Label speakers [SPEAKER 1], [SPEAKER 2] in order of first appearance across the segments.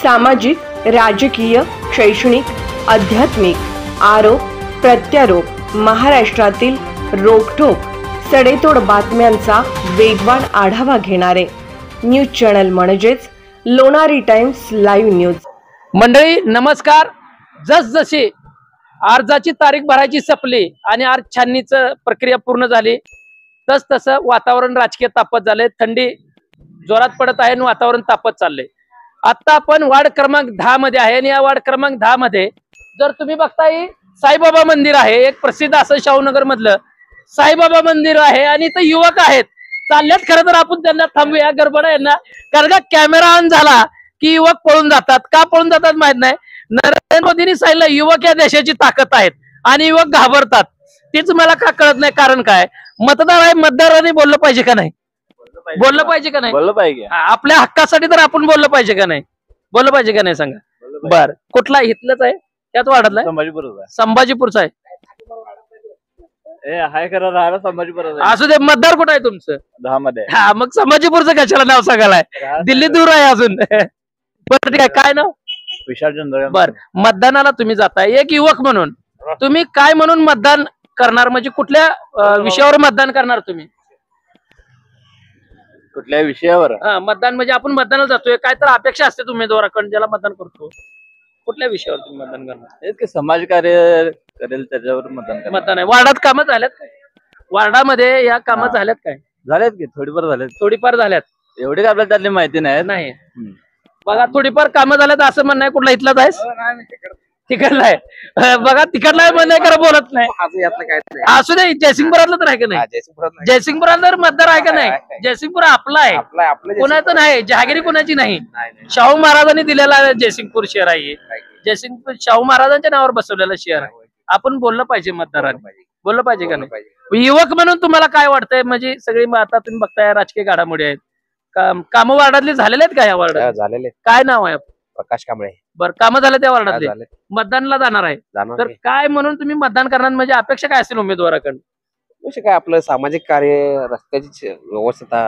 [SPEAKER 1] सामाजिक, राजकीय, शैक्षणिक, आध्यात्मिक, आरोप प्रत्यारोप, महाराष्ट्रातील रोखठोक सडेतोड बातम्यांचा वेगवान आढावा घेणारे न्यूज चॅनल म्हणजेच लोणारी टाइम्स लाईव्ह न्यूज।
[SPEAKER 2] मंडळी नमस्कार। जसजशी अर्जाची तारीख भरायची संपली आणि अर्ज छाननीचं प्रक्रिया पूर्ण झाली तस तसं वातावरण राजकीय तापत झाले, थंडी जोरात पडत आहे आणि वातावरण तापत चालले। आता आपण वार्ड क्रमांक 10 मध्ये आहे आणि या वार्ड क्रमांक 10 मध्ये जर तुम्ही बघताय साईबाबा मंदिर आहे, एक प्रसिद्ध असं शाहूनगर मधलं साईबाबा मंदिर आहे आणि इथं युवक आहेत चालल्यात। खरं तर आपण त्यांना थांबूया, गडबड आहे ना, कारण का कॅमेरा ऑन झाला की युवक पळून जातात। का पळून जातात माहित नाही। नरेंद्र मोदींनी सांगितलं युवक या देशाची ताकद आहेत आणि युवक घाबरतात। तीच मला का कळत नाही, कारण काय मतदार आहे, मतदारांनी बोललं पाहिजे का नाही, बोललं पाहिजे का नाही,
[SPEAKER 3] बोललं पाहिजे।
[SPEAKER 2] आपल्या हक्कासाठी तर आपण बोललं पाहिजे का नाही, बोललं पाहिजे का नाही सांगा बर। कुठला इथलंच आहे, त्यात वाढतला संभाजीपूरचा आहे
[SPEAKER 3] हाय करा राहिला संभाजीपुर
[SPEAKER 2] असू दे। मतदार कुठं आहे तुमचं?
[SPEAKER 3] 10 मध्ये।
[SPEAKER 2] हा मग संभाजीपूरचं कशाला नाव सांगायलाय, दिल्ली दूर आहे अजून। बरं ठीक आहे, काय नाव?
[SPEAKER 3] विशाल चंद्र।
[SPEAKER 2] बर, मतदानाला तुम्ही जाताय एक युवक म्हणून, तुम्ही काय म्हणून मतदान करणार, म्हणजे कुठल्या विषयावर मतदान करणार तुम्ही?
[SPEAKER 3] कुठल्या विषयावर?
[SPEAKER 2] मतदान म्हणजे आपण मतदानाला जातोय, काय तर अपेक्षा असते उमेदवाराकडून ज्याला मतदान करतो, कुठल्या विषयावर तुम्ही मतदान करणार?
[SPEAKER 3] हेच की समाजकार्य करेल त्याच्यावर
[SPEAKER 2] मतदान आहे। वार्डात कामं झाल्यात काय? वार्डामध्ये या कामं झाल्यात काय?
[SPEAKER 3] झालेत की थोडीफार झालेत,
[SPEAKER 2] थोडीफार झाल्यात,
[SPEAKER 3] एवढी काय आपल्याला त्यातली माहिती नाही।
[SPEAKER 2] बघा थोडीफार कामं झाल्यात असं म्हणणं आहे। कुठला इथलाच आहेस? तिकडला आहे बघा, तिकडला आहे म्हणणं खरं बोलत नाही। असू दे, जयसिंगपुरातलं तर आहे का नाही? जयसिंगपुरात तर मतदार आहे का नाही? जयसिंगपूर आपला आहे, कोणाचं नाही, जहागिरी कोणाची नाही। शाहू महाराजांनी दिलेला जयसिंगपूर शहर आहे, जयसिंगपूर शाहू महाराजांच्या नावावर बसवलेलं शहर आहे। आपण बोललं पाहिजे, मतदारांनी बोललं पाहिजे का नाही? युवक म्हणून तुम्हाला काय वाटतंय, म्हणजे सगळी आता तुम्ही बघताय राजकीय घडामोडी आहेत, कामं वार्डातली झालेले आहेत का? या वार्डात
[SPEAKER 4] झालेले।
[SPEAKER 2] काय नाव आहे?
[SPEAKER 4] प्रकाश कांबळे।
[SPEAKER 2] बरं, कामं झाले त्या वार्डातले, मतदानला जाणार आहे तर काय म्हणून तुम्ही मतदान करणार, म्हणजे अपेक्षा काय असेल उमेदवाराकडून?
[SPEAKER 4] काय आपलं सामाजिक कार्य, रस्त्याची व्यवस्था,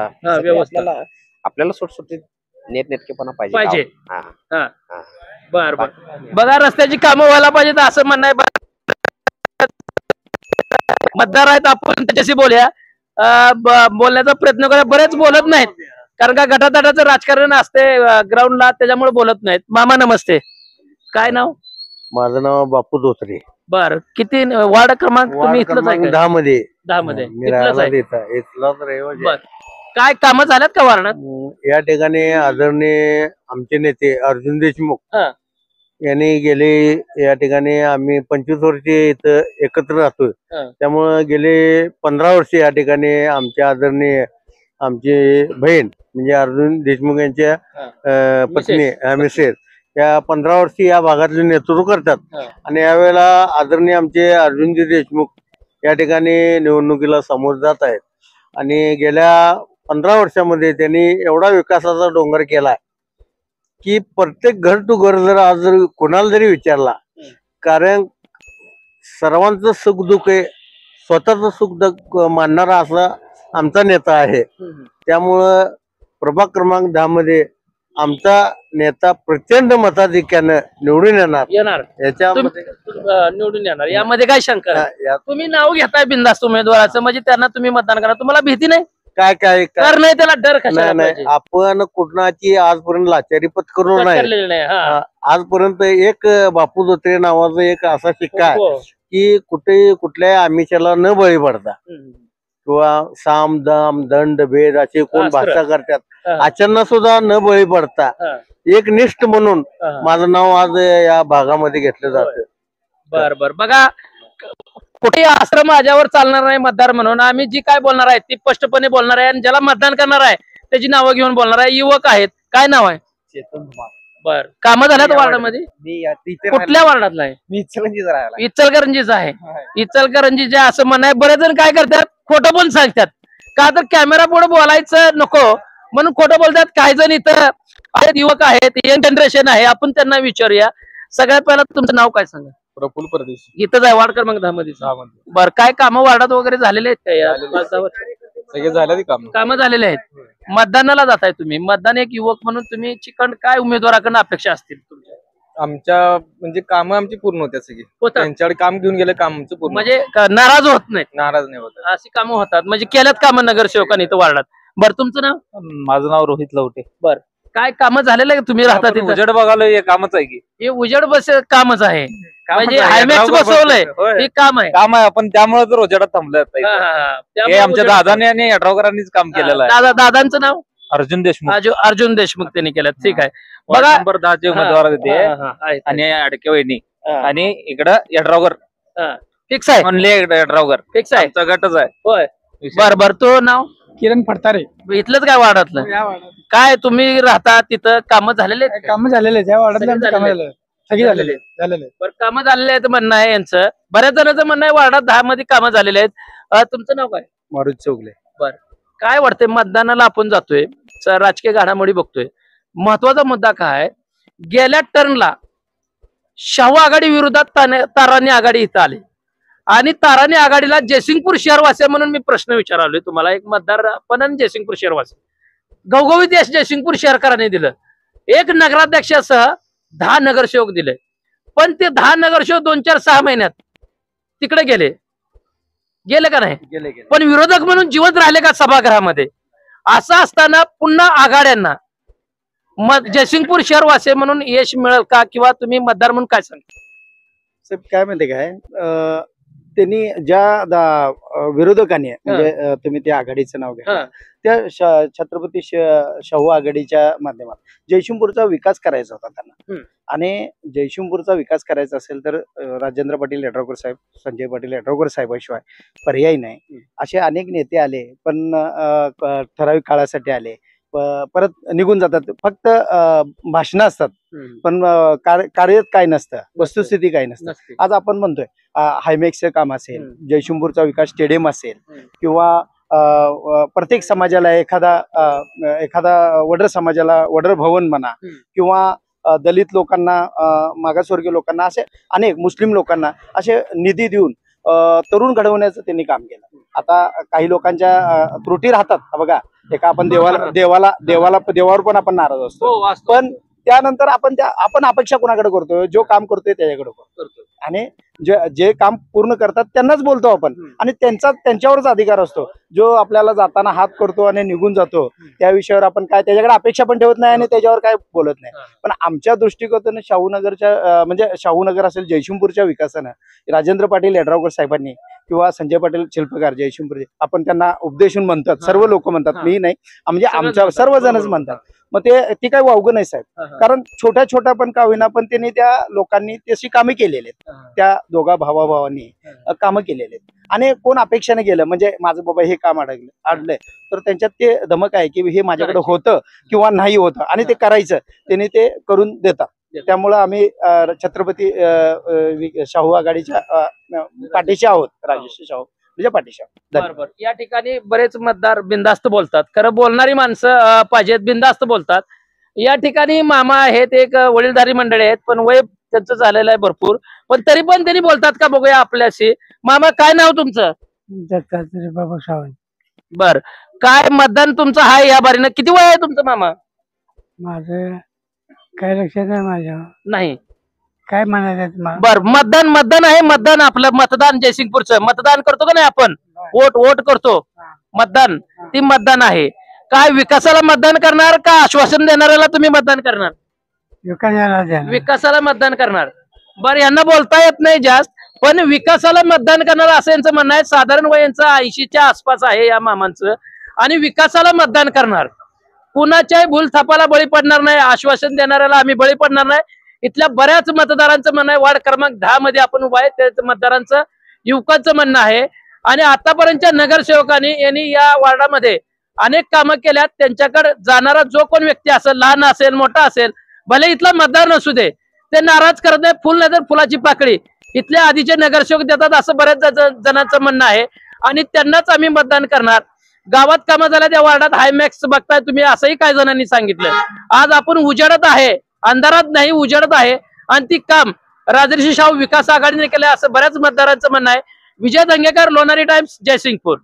[SPEAKER 4] आपल्याला सुटसुटीत नेटनेटकेपणा पाहिजे।
[SPEAKER 2] बर बर, बघा रस्त्याची कामं व्हायला पाहिजेत असं म्हणणं आहे। मतदार आहेत, आपण त्याच्याशी बोलूया, बोलण्याचा प्रयत्न करूया। बरेच बोलत नाहीत कारण का गटातटाचं राजकारण असते ग्राउंडला, त्याच्यामुळे बोलत नाहीत। मामा नमस्ते, काय नाव?
[SPEAKER 5] माझं नाव बापू धोत्रे।
[SPEAKER 2] बर, किती वार्ड क्रमांक तुम्ही इथलंच आहे?
[SPEAKER 5] 10 मध्ये।
[SPEAKER 2] 10 मध्ये
[SPEAKER 5] इथलंच आहे।
[SPEAKER 2] काय कामं झाल्यात का वार्डात?
[SPEAKER 5] या ठिकाणी आदरणीय आमचे नेते अर्जुन देशमुख यांनी गेले, या ठिकाणी आम्ही 25 वर्ष इथं एकत्र राहतोय, त्यामुळे गेले 15 वर्ष या ठिकाणी आमचे आदरणीय आमची बहीण म्हणजे अर्जुन देशमुख यांच्या पत्नी मिसेस या 15 वर्षी या भागातले नेतृत्व करतात आणि यावेळेला आदरणीय आमचे अर्जुनजी देशमुख या ठिकाणी निवडणुकीला समोर जात आहेत आणि गेल्या 15 वर्षामध्ये त्यांनी एवढा विकासाचा डोंगर केलाय की प्रत्येक घर टू घर जर आज जर कोणाला जरी विचारला, कारण सर्वांचं सुख दुःख आहे, स्वतःचं सुख दुःख मानणारा असा आमचा नेता आहे। त्यामुळं प्रभाग क्रमांक 10 मध्ये आमचा नेता प्रचंड मताधिक्यानं निवडून येणार याच्यामध्ये
[SPEAKER 2] निवडून येणार, यामध्ये काय शंका नाही। तुम्ही नाव घेताय बिनधास्त उमेदवाराचं, म्हणजे त्यांना तुम्ही मतदान करा, तुम्हाला भीती नाही?
[SPEAKER 5] काय काय
[SPEAKER 2] कर नाही, त्याला डर कशाला
[SPEAKER 5] नाही। आपण कुणाची आजपर्यंत लाचारी पत्करलो नाही। आजपर्यंत एक बापू धोत्रे नावाचा एक असा शिक्का आहे की कुठे कुठल्या आमिषाला न बळी पडता किंवा साम दाम दंड भेद असे कोण भाषा करतात, आचरण सुद्धा न बळी पडता एक निष्ठ म्हणून माझं नाव आज या भागामध्ये घेतलं जातं।
[SPEAKER 2] बर बर, बघा कुठे आश्रम माझ्यावर चालणार नाही मतदार म्हणून। आम्ही जी काय बोलणार आहे ती स्पष्टपणे बोलणार आहे आणि ज्याला मतदान करणार आहे त्याची नावं घेऊन बोलणार आहे। युवक आहेत, काय नाव आहे? बर, कामं झाल्यात वार्डामध्ये? कुठल्या वार्डातला आहे? इचलकरंजीचा आहे। इचलकरंजीच्या असं म्हणणं आहे। बरेच जण काय करतात, खोटं पण सांगतात, का तर कॅमेरा पुढे बोलायचं नको म्हणून खोटं बोलतात। काही जण इथं आहेत, युवक आहेत, यंग जनरेशन आहे, आपण त्यांना विचारूया। सगळ्यात पहिला तुमचं नाव काय सांगा?
[SPEAKER 3] प्रफुल्ल परदेशी।
[SPEAKER 2] इथंच आहे वार्ड क्रमांक 10 मध्ये। बरं, काय कामं वार्डात वगैरे झालेले आहेत का या?
[SPEAKER 3] सगळे झाले काम.
[SPEAKER 2] कामं झालेले आहेत. मतदानाला जाताय तुम्ही, मतदान एक युवक म्हणून तुम्ही चिकन काय उमेदवाराकडून अपेक्षा असतील तुमच्या?
[SPEAKER 3] आमच्या म्हणजे काम आमची पूर्ण होत्या सगळी.
[SPEAKER 2] होतात
[SPEAKER 3] त्यांच्याकडे काम घेऊन गेले, काम आमचं पूर्ण.
[SPEAKER 2] म्हणजे नाराज होत नाहीत,
[SPEAKER 3] नाराज नाही होत.
[SPEAKER 2] अशी कामं होतात म्हणजे केल्यात कामं नगरसेवकांनी इथं वार्डात. बरं तुमचं नाव?
[SPEAKER 3] माझं नाव रोहित लवटे.
[SPEAKER 2] काय कामं झालेलं आहे तुम्ही राहता तिथं?
[SPEAKER 3] उजेड बघायला हे कामच आहे की.
[SPEAKER 2] हे उजेड बस कामच आहे म्हणजे
[SPEAKER 3] आहे.
[SPEAKER 2] हायमॅक्स
[SPEAKER 3] ड्रायव्हर
[SPEAKER 2] बसवलंय
[SPEAKER 3] होय.
[SPEAKER 2] हे काम आहे.
[SPEAKER 3] काम आहे, आपण त्यामुळे तर उजेडात थांबलं.
[SPEAKER 2] हा, हा, हा.
[SPEAKER 3] हे
[SPEAKER 2] त्यामुळे
[SPEAKER 3] आमच्या
[SPEAKER 2] उजेड-
[SPEAKER 3] दादाने आणि यड्रावकरांनीच काम केलेलं आहे.
[SPEAKER 2] दादांचं नाव
[SPEAKER 3] अर्जुन देशमुख.
[SPEAKER 2] अर्जुन देशमुख त्यांनी केलं. ठीक आहे
[SPEAKER 3] वार्ड
[SPEAKER 2] बघा.
[SPEAKER 3] नंबर 10 चे उमेदवार आहेत ते.
[SPEAKER 2] हा, हा, आहेत.
[SPEAKER 3] आणि अडके वहिनी
[SPEAKER 2] हा.
[SPEAKER 3] आणि इकडं यड्रावकर
[SPEAKER 2] फिक्स आहे,
[SPEAKER 3] म्हणले यड्रावकर
[SPEAKER 2] फिक्स आहे.
[SPEAKER 3] आमचा गटच आहे.
[SPEAKER 2] होय बर बर. तो नाव
[SPEAKER 6] किरण फडतारे.
[SPEAKER 2] इथलंच काय वार्डातलं? काय तुम्ही राहता तिथं कामं झालेले आहेत?
[SPEAKER 6] काम झालेले त्या वार्डातले
[SPEAKER 2] सगळे
[SPEAKER 6] आमचे कामं
[SPEAKER 2] झालेले.
[SPEAKER 6] झालेले सगळी झालेले.
[SPEAKER 2] बरं कामं झालेले आहेत म्हणणं आहे यांचं. बऱ्याच जणांचं म्हणणं आहे वार्डात 10 मध्ये कामं झालेले आहेत. तुमचं नाव काय?
[SPEAKER 5] मारुती चौगले.
[SPEAKER 2] काय वाटतंय मतदानाला आपण जातोय, राजकीय घडामोडी बघतोय, महत्वाचा मुद्दा काय? गेल्या टर्नला शाहू आघाडी विरोधात ताराणी आघाडी इथं आली आणि ताराणी आघाडीला जयसिंगपूर शहरवासी म्हणून मी प्रश्न विचारलोय तुम्हाला. एक मतदार पण आणि जयसिंगपूर शहरवासी घवघवीत यश जयसिंगपूर शहरकरांनी दिलं. एक नगराध्यक्षासह 10 नगरसेवक दिले, पण ते 10 नगरसेवक 2-4-6 महिन्यात तिकडे गेले का नाही?
[SPEAKER 3] गेले
[SPEAKER 2] पण विरोधक म्हणून जिवंत राहिले का सभागृहामध्ये? असं असताना पुन्हा आघाड्यांना जयसिंगपूर शहरवासी म्हणून यश मिळेल का, किंवा तुम्ही मतदार म्हणून काय सांगता?
[SPEAKER 6] साहेब काय म्हणते काय त्यांनी ज्या विरोधकांनी म्हणजे तुम्ही त्या आघाडीचं नाव घ्या, त्या छत्रपती शाहू आघाडीच्या माध्यमात जयसिंगपूरचा विकास करायचा होता त्यांना. आणि जयसिंगपूरचा विकास करायचा असेल तर राजेंद्र पाटील यड्रावकर साहेब, संजय पाटील यड्रावकर साहेबाशिवाय पर्याय नाही. असे अनेक नेते आले, पण ठराविक काळासाठी आले, परत निघून जातात. फक्त भाषणं असतात, पण कार्यरत काय नसतं, वस्तुस्थिती काय नसतं. आज आपण म्हणतोय हायमॅक्सचं काम असेल, जयसिंगपूरचा विकास स्टेडियम असेल, किंवा प्रत्येक समाजाला एखादा वडर समाजाला वडर भवन म्हणा, किंवा दलित लोकांना, मागासवर्गीय लोकांना, असे अनेक मुस्लिम लोकांना असे निधी देऊन तरुण घडवण्याचं त्यांनी काम केलं. आता काही लोकांच्या त्रुटी राहतात बघा. एका आपण देवावर पण आपण नाराज असतो, पण त्यानंतर आपण अपेक्षा कोणाकडे करतोय? जो काम करतोय त्याच्याकडे करतो. आणि जे काम पूर्ण करतात त्यांनाच बोलतो आपण, आणि त्यांच्यावरच अधिकार असतो. जो आपल्याला जाताना हात करतो आणि निघून जातो, त्या विषयावर आपण काय त्याच्याकडे अपेक्षा पण ठेवत नाही आणि त्याच्यावर काय बोलत नाही. पण आमच्या दृष्टिकोनातून शाहूनगरच्या म्हणजे शाहूनगर असेल, जयसिंगपूरच्या विकासानं राजेंद्र पाटील यड्रावकर साहेबांनी किंवा संजय पाटील शिल्पकार जयसिंगपूर, आपण त्यांना उपदेशून म्हणतात, सर्व लोक म्हणतात, मी नाही, म्हणजे आमच्या सर्वजणच म्हणतात. मग ती काही वावगं नाही साहेब, कारण छोट्या पण का होईना, पण त्यांनी त्या लोकांनी तशी कामे केलेली आहेत. त्या दोघा भावाभावांनी कामं केलेली आहेत. आणि कोण अपेक्षाने गेलं म्हणजे माझं बाबा हे काम अडलंय, तर त्यांच्यात ते धमक आहे की हे माझ्याकडे होतं किंवा नाही होतं, आणि ते करायचं, त्यांनी ते करून देतात. त्यामुळं आम्ही छत्रपती शाहू आघाडीच्या पाठीशी आहोत, राजेश शाहू म्हणजे पाठीशी आहोत.
[SPEAKER 2] बरोबर. या ठिकाणी बरेच मतदार बिनधास्त बोलतात, खरं बोलणारी माणसं पाहिजेत, बिनधास्त बोलतात. या ठिकाणी मामा आहेत, एक वडीलधारी मंडळी आहेत, पण वय त्यांचं झालेलं आहे भरपूर, पण तरी पण त्यांनी बोलतात का बघूया आपल्याशी. मामा काय नाव तुमचं?
[SPEAKER 6] दत्तात्रय बाबा सावंत.
[SPEAKER 2] बर, काय मतदान तुमचं आहे या बारीनं? किती वय आहे तुमचं मामा?
[SPEAKER 6] माझं काय लक्षात नाही माझ्या.
[SPEAKER 2] नाही
[SPEAKER 6] काय म्हणायचं?
[SPEAKER 2] बर, मतदान आहे. मतदान आपलं मतदान जयसिंगपूरचं मतदान करतो का नाही आपण? वोट करतो, मतदान, ती मतदान आहे. काय विकासाला मतदान करणार का आश्वासन देणाऱ्याला तुम्ही मतदान करणार? विकासाला मतदान करणार. बरं, यांना बोलता येत नाही जास्त, पण विकासाला मतदान करणार असं यांचं म्हणणं आहे. साधारण वय यांचं 80च्या आसपास आहे या मामांचं, आणि विकासाला मतदान करणार. कुणाच्याही भूलथापाला बळी पडणार नाही, आश्वासन देणाऱ्याला आम्ही बळी पडणार नाही. इथल्या बऱ्याच मतदारांचं म्हणणं आहे, वार्ड क्रमांक 10 मध्ये आपण उभा आहे, त्याच मतदारांचं, युवकांचं म्हणणं आहे. आणि आतापर्यंतच्या नगरसेवकांनी यांनी या वार्डामध्ये अनेक कामं केल्यात. त्यांच्याकडे जाणारा जो कोण व्यक्ती असेल, लहान असेल मोठा असेल, भले इथला मतदार नसू दे, ते नाराज करत नाही. फुल नाही तर फुलाची पाकळी इथल्या आधीचे नगरसेवक देतात असं बऱ्याच जणांचं म्हणणं आहे, आणि त्यांनाच आम्ही मतदान करणार. गावात कामं झाल्या त्या वार्डात हायमॅक्स बघताय तुम्ही, असंही काही जणांनी सांगितलं. आज आपण उजाडत आहे, अंधारात नाही, उजाडत आहे, आणि ती काम राजर्षी शाहू विकास आघाडीने केलं असं बऱ्याच मतदारांचं म्हणणं आहे. विजय दंगेकर, लोणारी टाइम्स, जयसिंगपूर.